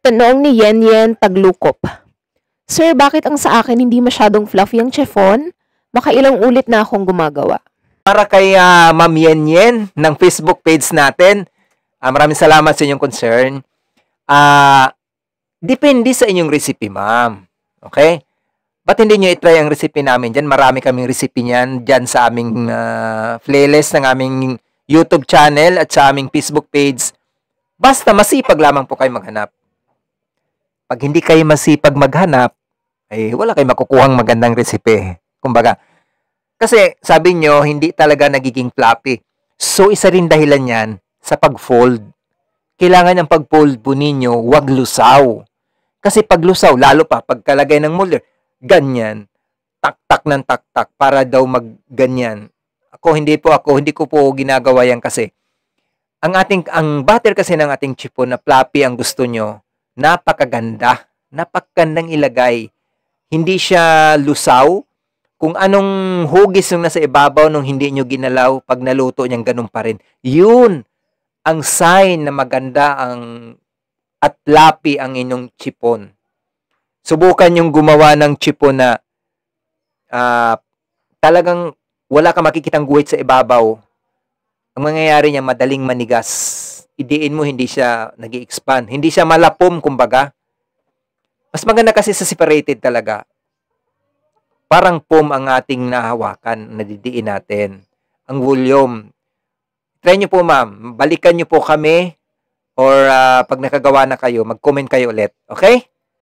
Tanong ni Yen Yen Taglukop. Sir, bakit ang sa akin hindi masyadong fluffy ang chiffon? Makailang ulit na akong gumagawa. Para kay Ma'am Yen Yen ng Facebook page natin, maraming salamat sa inyong concern. Depende sa inyong recipe, ma'am. Okay? Ba't hindi nyo itry ang recipe namin dyan? Marami kaming recipe niyan dyan sa aming playlist ng aming YouTube channel at sa aming Facebook page. Basta masipag lamang po kayo maghanap. Pag hindi kayo masipag maghanap, ay wala kayong makukuhang magandang recipe. Kumbaga, kasi sabi nyo, hindi talaga nagiging floppy. So, isa rin dahilan yan sa pag-fold. Kailangan ng pag-fold po ninyo, wag lusaw. Kasi pag lusaw, lalo pa, pagkalagay ng molder, ganyan, tak-tak ng tak-tak para daw mag-ganyan. Hindi ko po ginagawa yan kasi ang butter kasi ng ating chipon na floppy ang gusto nyo, napakagandang ilagay. Hindi siya lusaw. Kung anong hugis yung nasa ibabaw nung hindi nyo ginalaw, pag naluto niyang ganun pa rin. Yun ang sign na maganda at floppy ang inyong chipon. Subukan yung gumawa ng chipon na talagang wala ka makikitang guhit sa ibabaw. Ang mangyayari niya, madaling manigas. Idiin mo, hindi siya nag-i-expand. Hindi siya malapom, kumbaga. Mas maganda kasi sa separated talaga. Parang foam ang ating nahawakan, nadidiin natin. Ang volume. Try nyo po, ma'am. Balikan nyo po kami or pag nakagawa na kayo, mag-comment kayo ulit. Okay?